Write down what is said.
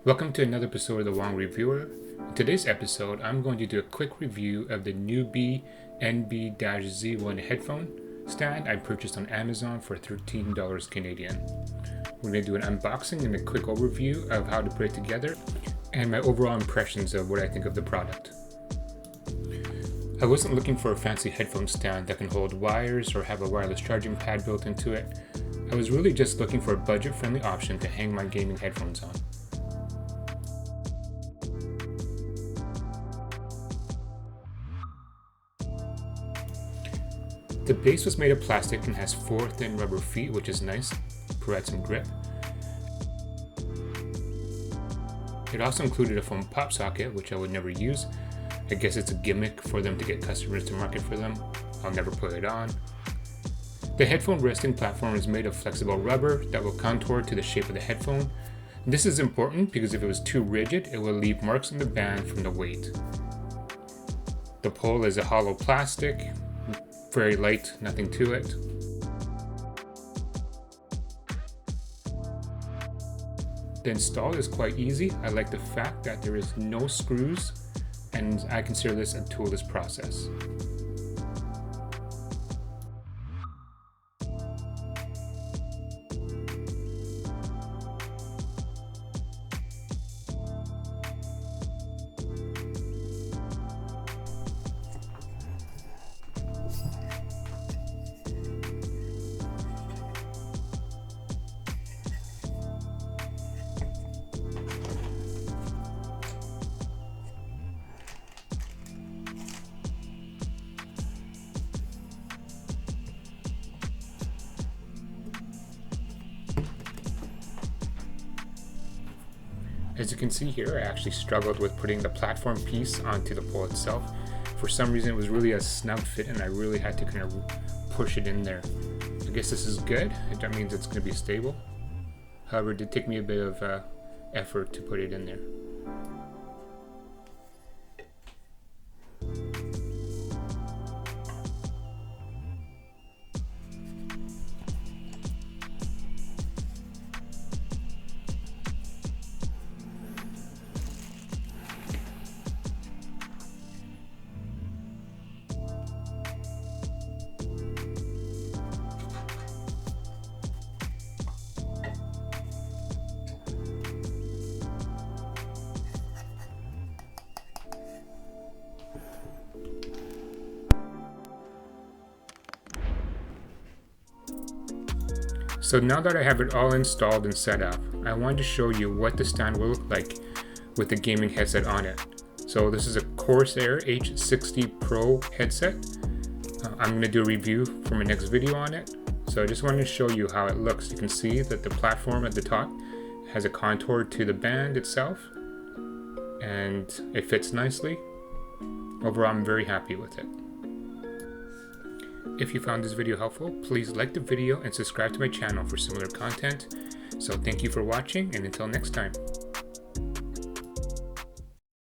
Welcome to another episode of The Wong Reviewer. In today's episode, I'm going to do a quick review of the newbie NB-Z1 headphone stand I purchased on Amazon for $13 Canadian. We're going to do an unboxing and a quick overview of how to put it together and my overall impressions of what I think of the product. I wasn't looking for a fancy headphone stand that can hold wires or have a wireless charging pad built into it. I was really just looking for a budget-friendly option to hang my gaming headphones on. The base was made of plastic and has 4 thin rubber feet, which is nice, provides some grip. It also included a foam pop socket, which I would never use. I guess it's a gimmick for them to get customers to market for them. I'll never put it on. The headphone resting platform is made of flexible rubber that will contour to the shape of the headphone. This is important because if it was too rigid, it will leave marks on the band from the weight. The pole is a hollow plastic, very light, nothing to it. The install is quite easy. I like the fact that there is no screws, and I consider this a toolless process. As you can see here, I actually struggled with putting the platform piece onto the pole itself. For some reason, it was really a snug fit and I really had to kind of push it in there. I guess this is good. That means it's going to be stable. However, it did take me a bit of effort to put it in there. So now that I have it all installed and set up, I wanted to show you what the stand will look like with the gaming headset on it. So this is a Corsair H60 Pro headset. I'm going to do a review for my next video on it. So I just wanted to show you how it looks. You can see that the platform at the top has a contour to the band itself and it fits nicely. Overall, I'm very happy with it. If you found this video helpful, please like the video and subscribe to my channel for similar content. So thank you for watching, and until next time.